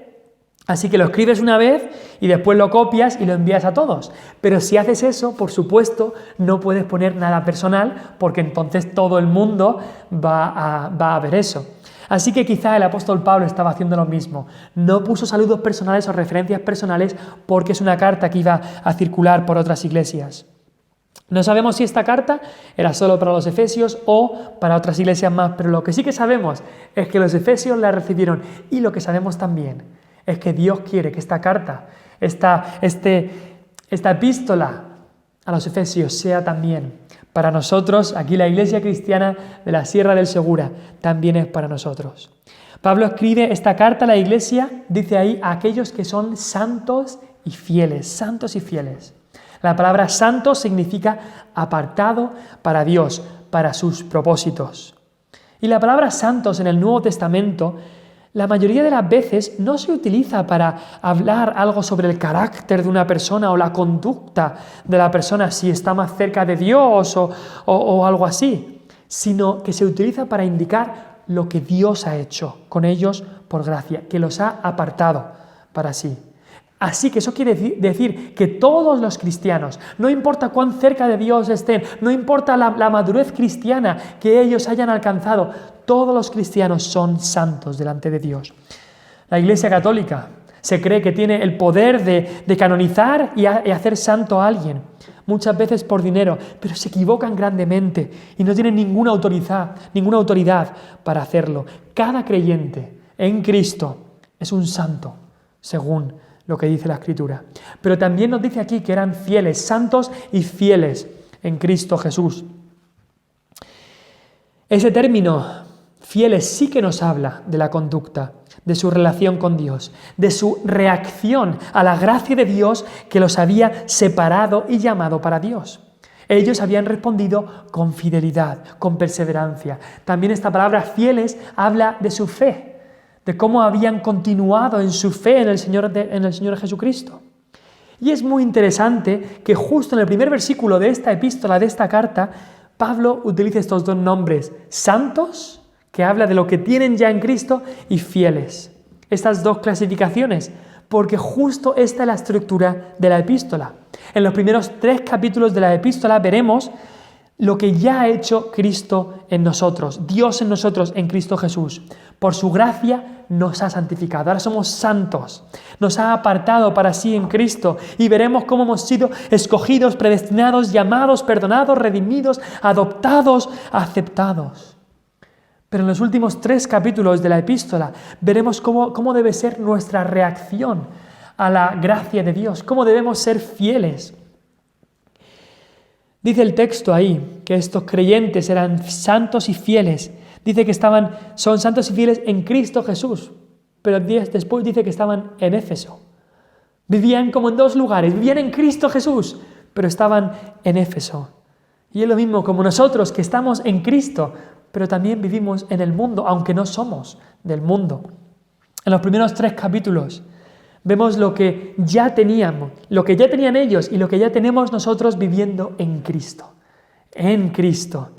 así que lo escribes una vez y después lo copias y lo envías a todos. Pero si haces eso, por supuesto, no puedes poner nada personal porque entonces todo el mundo va a ver eso. Así que quizá el apóstol Pablo estaba haciendo lo mismo. No puso saludos personales o referencias personales porque es una carta que iba a circular por otras iglesias. No sabemos si esta carta era solo para los efesios o para otras iglesias más, pero lo que sí que sabemos es que los efesios la recibieron, y lo que sabemos también es que Dios quiere que esta carta, esta epístola a los efesios sea también para nosotros. Aquí la iglesia cristiana de la Sierra del Segura también es para nosotros. Pablo escribe esta carta a la iglesia, dice ahí, a aquellos que son santos y fieles, santos y fieles. La palabra santo significa apartado para Dios, para sus propósitos. Y la palabra santos en el Nuevo Testamento, la mayoría de las veces no se utiliza para hablar algo sobre el carácter de una persona o la conducta de la persona, si está más cerca de Dios o algo así, sino que se utiliza para indicar lo que Dios ha hecho con ellos por gracia, que los ha apartado para sí. Así que eso quiere decir que todos los cristianos, no importa cuán cerca de Dios estén, no importa la madurez cristiana que ellos hayan alcanzado, todos los cristianos son santos delante de Dios. La Iglesia Católica se cree que tiene el poder de canonizar y hacer santo a alguien, muchas veces por dinero, pero se equivocan grandemente y no tienen ninguna autoridad para hacerlo. Cada creyente en Cristo es un santo, según lo que dice la Escritura. Pero también nos dice aquí que eran fieles, santos y fieles en Cristo Jesús. Ese término, fieles, sí que nos habla de la conducta, de su relación con Dios, de su reacción a la gracia de Dios que los había separado y llamado para Dios. Ellos habían respondido con fidelidad, con perseverancia. También esta palabra fieles habla de su fe, de cómo habían continuado en su fe en el Señor Jesucristo. Y es muy interesante que justo en el primer versículo de esta epístola, de esta carta, Pablo utiliza estos dos nombres, santos, que habla de lo que tienen ya en Cristo, y fieles. Estas dos clasificaciones, porque justo esta es la estructura de la epístola. En los primeros 3 capítulos de la epístola veremos lo que ya ha hecho Cristo en nosotros, Dios en nosotros, en Cristo Jesús. Por su gracia nos ha santificado, ahora somos santos, nos ha apartado para sí en Cristo, y veremos cómo hemos sido escogidos, predestinados, llamados, perdonados, redimidos, adoptados, aceptados. Pero en los últimos 3 capítulos de la epístola veremos cómo debe ser nuestra reacción a la gracia de Dios, cómo debemos ser fieles. Dice el texto ahí que estos creyentes eran santos y fieles. Dice que son santos y fieles en Cristo Jesús, pero después dice que estaban en Éfeso. Vivían como en 2 lugares, vivían en Cristo Jesús, pero estaban en Éfeso. Y es lo mismo como nosotros, que estamos en Cristo, pero también vivimos en el mundo, aunque no somos del mundo. En los primeros 3 capítulos vemos lo que ya teníamos, lo que ya tenían ellos y lo que ya tenemos nosotros viviendo en Cristo. En Cristo.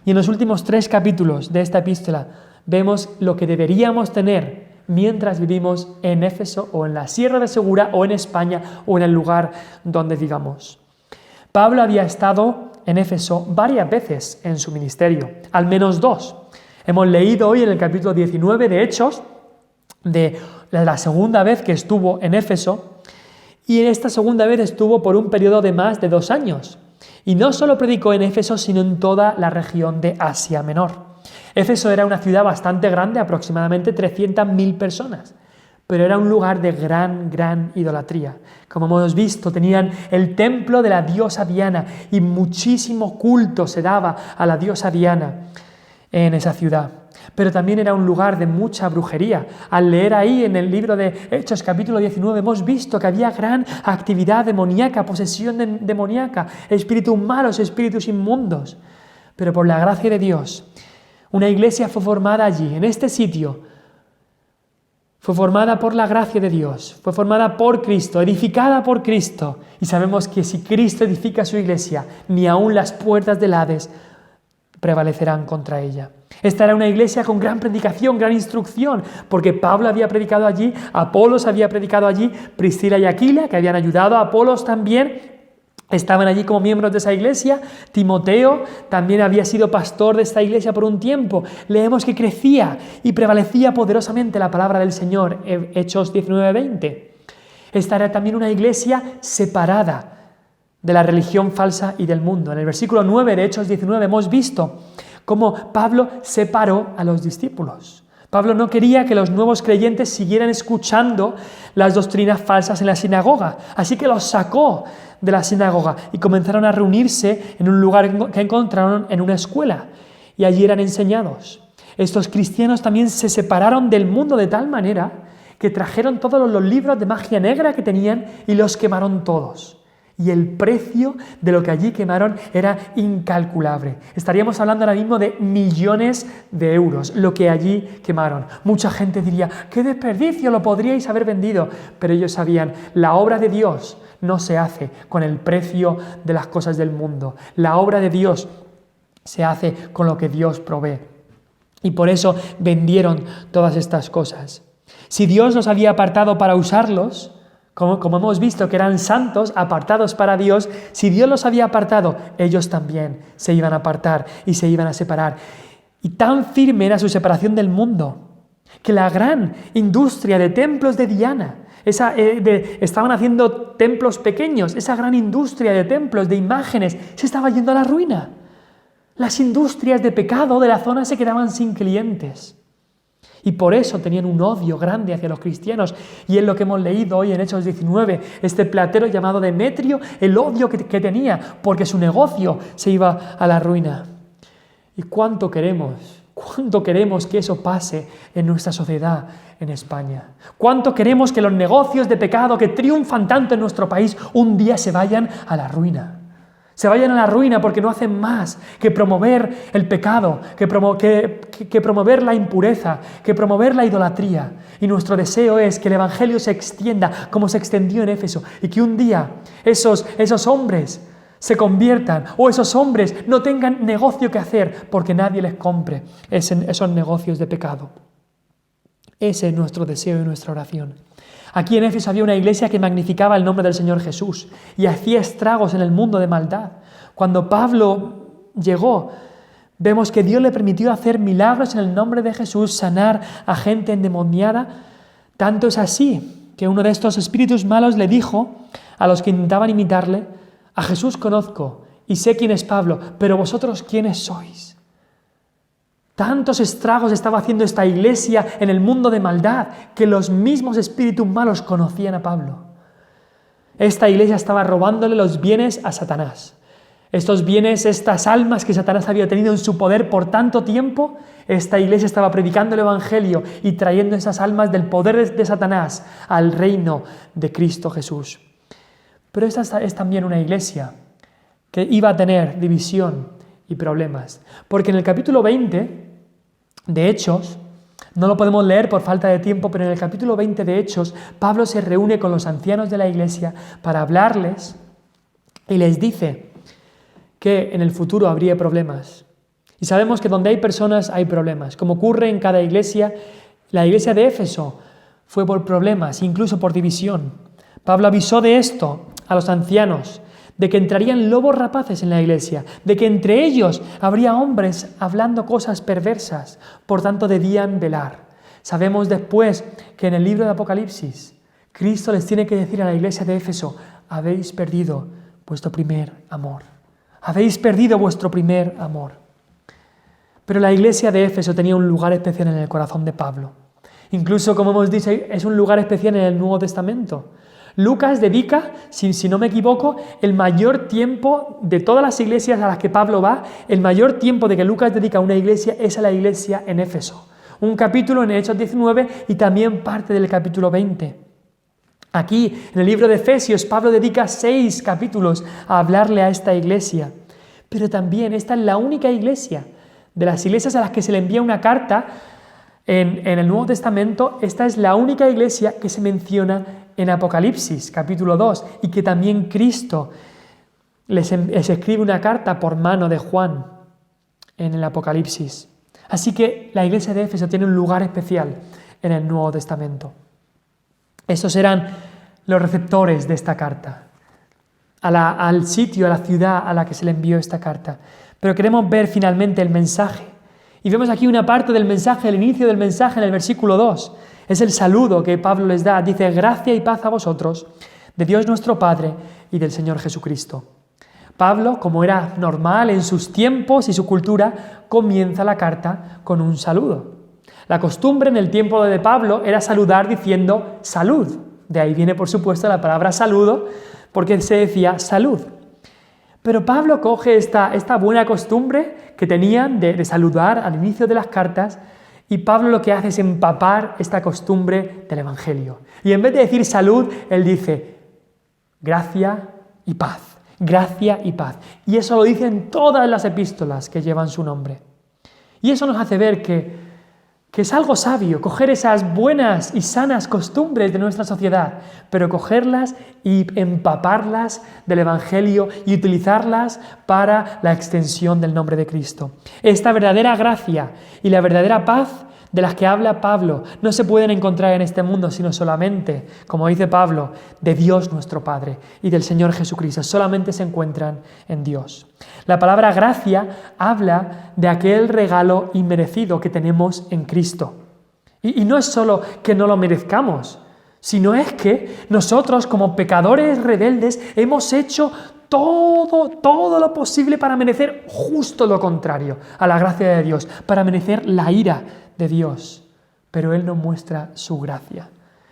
Y en los últimos 3 capítulos de esta epístola vemos lo que deberíamos tener mientras vivimos en Éfeso o en la Sierra de Segura o en España o en el lugar donde vivamos. Pablo había estado en Éfeso varias veces en su ministerio, al menos 2. Hemos leído hoy en el capítulo 19 de Hechos de la segunda vez que estuvo en Éfeso, y en esta segunda vez estuvo por un periodo de más de 2 años. Y no solo predicó en Éfeso, sino en toda la región de Asia Menor. Éfeso era una ciudad bastante grande, aproximadamente 300.000 personas, pero era un lugar de gran idolatría. Como hemos visto, tenían el templo de la diosa Diana y muchísimo culto se daba a la diosa Diana en esa ciudad. Pero también era un lugar de mucha brujería. Al leer ahí en el libro de Hechos, capítulo 19, hemos visto que había gran actividad demoníaca, posesión demoníaca, espíritus malos, espíritus inmundos. Pero por la gracia de Dios, una iglesia fue formada allí, en este sitio. Fue formada por la gracia de Dios, fue formada por Cristo, edificada por Cristo. Y sabemos que si Cristo edifica su iglesia, ni aun las puertas del Hades prevalecerán contra ella. Esta era una iglesia con gran predicación, gran instrucción, porque Pablo había predicado allí, Apolos había predicado allí, Priscila y Aquila, que habían ayudado a Apolos también, estaban allí como miembros de esa iglesia. Timoteo también había sido pastor de esta iglesia por un tiempo. Leemos que crecía y prevalecía poderosamente la palabra del Señor, Hechos 19-20. Esta era también una iglesia separada de la religión falsa y del mundo. En el versículo 9 de Hechos 19 hemos visto cómo Pablo separó a los discípulos. Pablo no quería que los nuevos creyentes siguieran escuchando las doctrinas falsas en la sinagoga, así que los sacó de la sinagoga y comenzaron a reunirse en un lugar que encontraron en una escuela, y allí eran enseñados. Estos cristianos también se separaron del mundo de tal manera que trajeron todos los libros de magia negra que tenían y los quemaron todos. Y el precio de lo que allí quemaron era incalculable. Estaríamos hablando ahora mismo de millones de euros, lo que allí quemaron. Mucha gente diría, ¡qué desperdicio! Lo podríais haber vendido. Pero ellos sabían, la obra de Dios no se hace con el precio de las cosas del mundo. La obra de Dios se hace con lo que Dios provee. Y por eso vendieron todas estas cosas. Si Dios los había apartado para usarlos, como hemos visto que eran santos, apartados para Dios, si Dios los había apartado, ellos también se iban a apartar y se iban a separar. Y tan firme era su separación del mundo, que la gran industria de templos de Diana, estaban haciendo templos pequeños, esa gran industria de templos, de imágenes, se estaba yendo a la ruina. Las industrias de pecado de la zona se quedaban sin clientes. Y por eso tenían un odio grande hacia los cristianos. Y es lo que hemos leído hoy en Hechos 19. Este platero llamado Demetrio, el odio que tenía, porque su negocio se iba a la ruina. ¿Y cuánto queremos que eso pase en nuestra sociedad en España? ¿Cuánto queremos que los negocios de pecado que triunfan tanto en nuestro país un día se vayan a la ruina? Se vayan a la ruina porque no hacen más que promover el pecado, que promover la impureza, que promover la idolatría. Y nuestro deseo es que el Evangelio se extienda como se extendió en Éfeso y que un día esos hombres se conviertan o esos hombres no tengan negocio que hacer porque nadie les compre esos negocios de pecado. Ese es nuestro deseo y nuestra oración. Aquí en Éfeso había una iglesia que magnificaba el nombre del Señor Jesús y hacía estragos en el mundo de maldad. Cuando Pablo llegó, vemos que Dios le permitió hacer milagros en el nombre de Jesús, sanar a gente endemoniada. Tanto es así que uno de estos espíritus malos le dijo a los que intentaban imitarle, a Jesús conozco y sé quién es Pablo, pero vosotros ¿quiénes sois? Tantos estragos estaba haciendo esta iglesia en el mundo de maldad que los mismos espíritus malos conocían a Pablo. Esta iglesia estaba robándole los bienes a Satanás. Estos bienes, estas almas que Satanás había tenido en su poder por tanto tiempo, esta iglesia estaba predicando el Evangelio y trayendo esas almas del poder de Satanás al reino de Cristo Jesús. Pero esta es también una iglesia que iba a tener división y problemas. Porque en el capítulo 20 de Hechos, no lo podemos leer por falta de tiempo, pero en el capítulo 20 de Hechos, Pablo se reúne con los ancianos de la iglesia para hablarles y les dice que en el futuro habría problemas. Y sabemos que donde hay personas hay problemas, como ocurre en cada iglesia. La iglesia de Éfeso fue por problemas, incluso por división. Pablo avisó de esto a los ancianos, de que entrarían lobos rapaces en la iglesia, de que entre ellos habría hombres hablando cosas perversas, por tanto debían velar. Sabemos después que en el libro de Apocalipsis, Cristo les tiene que decir a la iglesia de Éfeso: habéis perdido vuestro primer amor. Habéis perdido vuestro primer amor. Pero la iglesia de Éfeso tenía un lugar especial en el corazón de Pablo. Incluso, como hemos dicho, es un lugar especial en el Nuevo Testamento. Lucas dedica, si no me equivoco, el mayor tiempo de todas las iglesias a las que Pablo va, el mayor tiempo de que Lucas dedica a una iglesia es a la iglesia en Éfeso. Un capítulo en Hechos 19 y también parte del capítulo 20. Aquí, en el libro de Efesios, Pablo dedica 6 capítulos a hablarle a esta iglesia. Pero también esta es la única iglesia de las iglesias a las que se le envía una carta en el Nuevo Testamento. Esta es la única iglesia que se menciona en Apocalipsis, capítulo 2, y que también Cristo les escribe una carta por mano de Juan en el Apocalipsis. Así que la iglesia de Éfeso tiene un lugar especial en el Nuevo Testamento. Estos eran los receptores de esta carta, al sitio, a la ciudad a la que se le envió esta carta. Pero queremos ver finalmente el mensaje. Y vemos aquí una parte del mensaje, el inicio del mensaje en el versículo 2. Es el saludo que Pablo les da. Dice: gracia y paz a vosotros, de Dios nuestro Padre y del Señor Jesucristo. Pablo, como era normal en sus tiempos y su cultura, comienza la carta con un saludo. La costumbre en el tiempo de Pablo era saludar diciendo salud. De ahí viene, por supuesto, la palabra saludo, porque se decía salud. Pero Pablo coge esta buena costumbre que tenían de saludar al inicio de las cartas, y Pablo lo que hace es empapar esta costumbre del Evangelio. Y en vez de decir salud, él dice gracia y paz, gracia y paz. Y eso lo dice en todas las epístolas que llevan su nombre. Y eso nos hace ver que es algo sabio coger esas buenas y sanas costumbres de nuestra sociedad, pero cogerlas y empaparlas del Evangelio y utilizarlas para la extensión del nombre de Cristo. Esta verdadera gracia y la verdadera paz de las que habla Pablo no se pueden encontrar en este mundo, sino solamente, como dice Pablo, de Dios nuestro Padre y del Señor Jesucristo. Solamente se encuentran en Dios. La palabra gracia habla de aquel regalo inmerecido que tenemos en Cristo. Y no es solo que no lo merezcamos, sino es que nosotros, como pecadores rebeldes, hemos hecho todo lo posible para merecer justo lo contrario a la gracia de Dios, para merecer la ira de Dios. Pero Él nos muestra su gracia.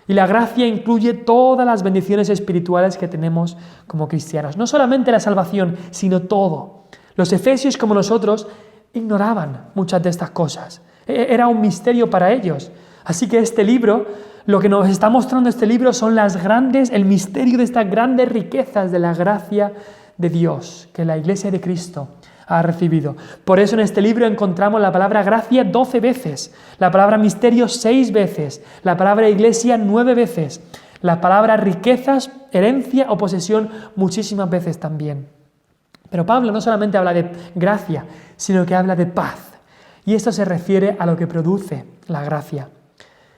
Y la gracia incluye todas las bendiciones espirituales que tenemos como cristianos. No solamente la salvación, sino todo. Los efesios, como nosotros, ignoraban muchas de estas cosas. Era un misterio para ellos. Así que este libro, lo que nos está mostrando este libro son el misterio de estas grandes riquezas de la gracia de Dios que la Iglesia de Cristo ha recibido. Por eso en este libro encontramos la palabra gracia 12 veces, la palabra misterio 6 veces, la palabra iglesia 9 veces, la palabra riquezas, herencia o posesión muchísimas veces también. Pero Pablo no solamente habla de gracia, sino que habla de paz. Y esto se refiere a lo que produce la gracia.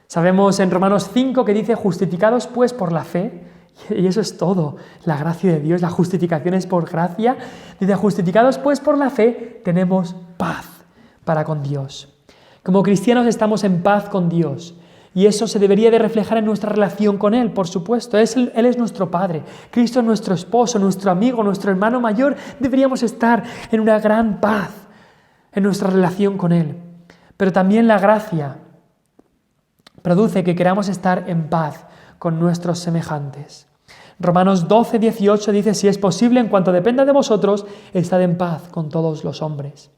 Sabemos en Romanos 5 que dice: justificados pues por la fe, y eso es todo, la gracia de Dios, la justificación es por gracia. Dice: justificados pues por la fe, tenemos paz para con Dios. Como cristianos estamos en paz con Dios, y eso se debería de reflejar en nuestra relación con Él, por supuesto. Él es nuestro Padre, Cristo es nuestro esposo, nuestro amigo, nuestro hermano mayor. Deberíamos estar en una gran paz en nuestra relación con Él. Pero también la gracia produce que queramos estar en paz con nuestros semejantes. Romanos 12, 18 dice: si es posible, en cuanto dependa de vosotros, estad en paz con todos los hombres.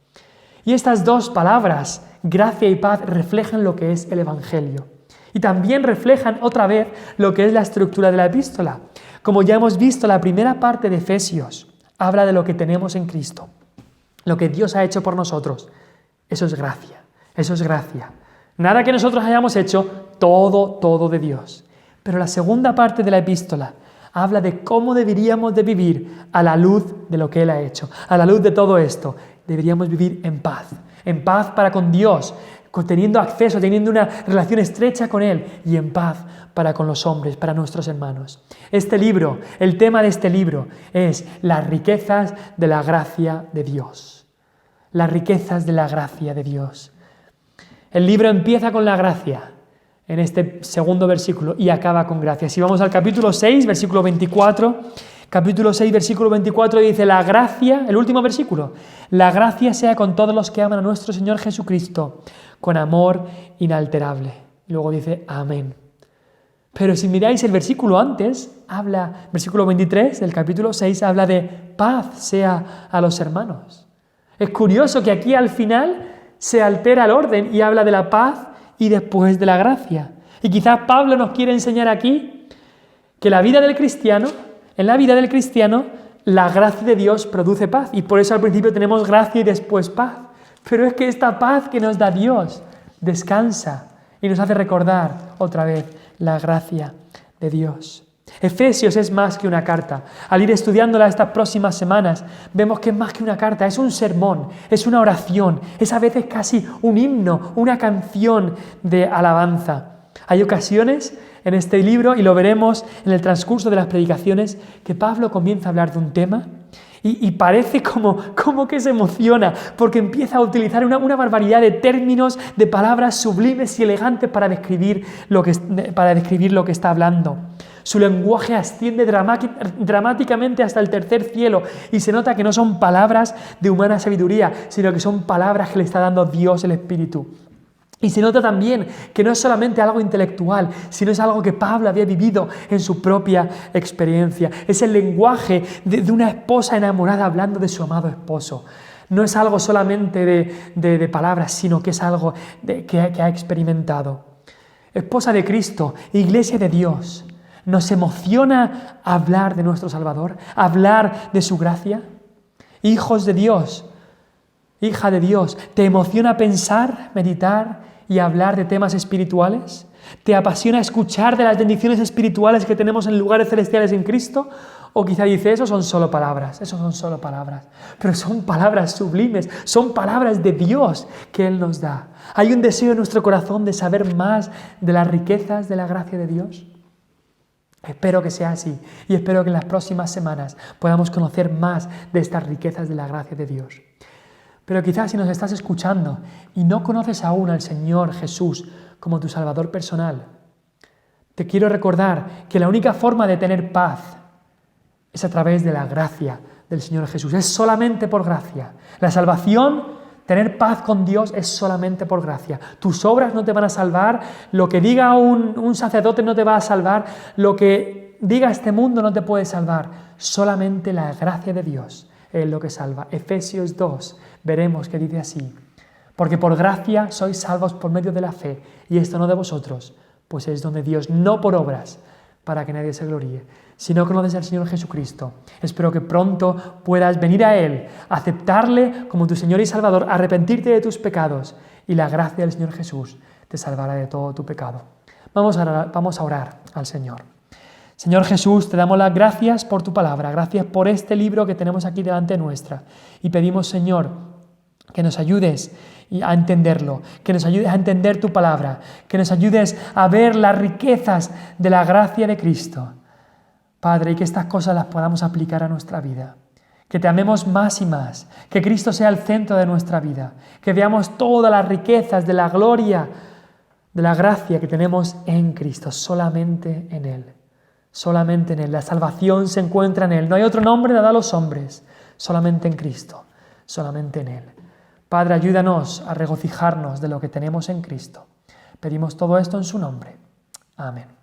Y estas dos palabras, gracia y paz, reflejan lo que es el Evangelio. Y también reflejan otra vez lo que es la estructura de la epístola. Como ya hemos visto, la primera parte de Efesios habla de lo que tenemos en Cristo, lo que Dios ha hecho por nosotros. Eso es gracia, eso es gracia. Nada que nosotros hayamos hecho, todo de Dios. Pero la segunda parte de la epístola habla de cómo deberíamos de vivir a la luz de lo que Él ha hecho. A la luz de todo esto, deberíamos vivir en paz para con Dios, teniendo acceso, teniendo una relación estrecha con Él, y en paz para con los hombres, para nuestros hermanos. Este libro, el tema de este libro es las riquezas de la gracia de Dios. Las riquezas de la gracia de Dios. El libro empieza con la gracia en este segundo versículo y acaba con gracia. Si vamos al capítulo 6, versículo 24, capítulo 6, versículo 24 dice: la gracia, el último versículo, la gracia sea con todos los que aman a nuestro Señor Jesucristo, con amor inalterable. Y luego dice amén. Pero si miráis el versículo antes, versículo 23 del capítulo 6, habla de paz sea a los hermanos. Es curioso que aquí al final se altera el orden y habla de la paz y después de la gracia. Y quizás Pablo nos quiere enseñar aquí que en la vida del cristiano, la gracia de Dios produce paz. Y por eso al principio tenemos gracia y después paz. Pero es que esta paz que nos da Dios descansa y nos hace recordar otra vez la gracia de Dios. Efesios es más que una carta. Al ir estudiándola estas próximas semanas, vemos que es más que una carta, es un sermón, es una oración, es a veces casi un himno, una canción de alabanza. Hay ocasiones en este libro, y lo veremos en el transcurso de las predicaciones, que Pablo comienza a hablar de un tema y parece como que se emociona, porque empieza a utilizar una barbaridad de términos, de palabras sublimes y elegantes para describir lo que está hablando. Su lenguaje asciende dramáticamente hasta el tercer cielo y se nota que no son palabras de humana sabiduría, sino que son palabras que le está dando Dios el Espíritu. Y se nota también que no es solamente algo intelectual, sino es algo que Pablo había vivido en su propia experiencia. Es el lenguaje de una esposa enamorada hablando de su amado esposo. No es algo solamente de palabras, sino que es algo que ha experimentado. Esposa de Cristo, iglesia de Dios, ¿nos emociona hablar de nuestro Salvador? ¿Hablar de su gracia? Hijos de Dios, hija de Dios, ¿te emociona pensar, meditar y hablar de temas espirituales? ¿Te apasiona escuchar de las bendiciones espirituales que tenemos en lugares celestiales en Cristo? O quizá dice, eso son solo palabras, pero son palabras sublimes, son palabras de Dios que Él nos da. ¿Hay un deseo en nuestro corazón de saber más de las riquezas de la gracia de Dios? Espero que sea así y espero que en las próximas semanas podamos conocer más de estas riquezas de la gracia de Dios. Pero quizás si nos estás escuchando y no conoces aún al Señor Jesús como tu Salvador personal, te quiero recordar que la única forma de tener paz es a través de la gracia del Señor Jesús. Es solamente por gracia. La salvación, tener paz con Dios, es solamente por gracia. Tus obras no te van a salvar, lo que diga un sacerdote no te va a salvar, lo que diga este mundo no te puede salvar. Solamente la gracia de Dios es lo que salva. Efesios 2, veremos que dice así: porque por gracia sois salvos por medio de la fe, y esto no de vosotros, pues es don de Dios, no por obras, para que nadie se gloríe. Si no conoces al Señor Jesucristo, espero que pronto puedas venir a Él, aceptarle como tu Señor y Salvador, arrepentirte de tus pecados, y la gracia del Señor Jesús te salvará de todo tu pecado. Vamos a orar al Señor. Señor Jesús, te damos las gracias por tu palabra, gracias por este libro que tenemos aquí delante nuestra, y pedimos, Señor, que nos ayudes a entenderlo, que nos ayudes a entender tu palabra, que nos ayudes a ver las riquezas de la gracia de Cristo. Padre, y que estas cosas las podamos aplicar a nuestra vida. Que te amemos más y más, que Cristo sea el centro de nuestra vida, que veamos todas las riquezas de la gloria, de la gracia que tenemos en Cristo, solamente en Él. Solamente en Él. La salvación se encuentra en Él. No hay otro nombre dado a los hombres, solamente en Cristo, solamente en Él. Padre, ayúdanos a regocijarnos de lo que tenemos en Cristo. Pedimos todo esto en su nombre. Amén.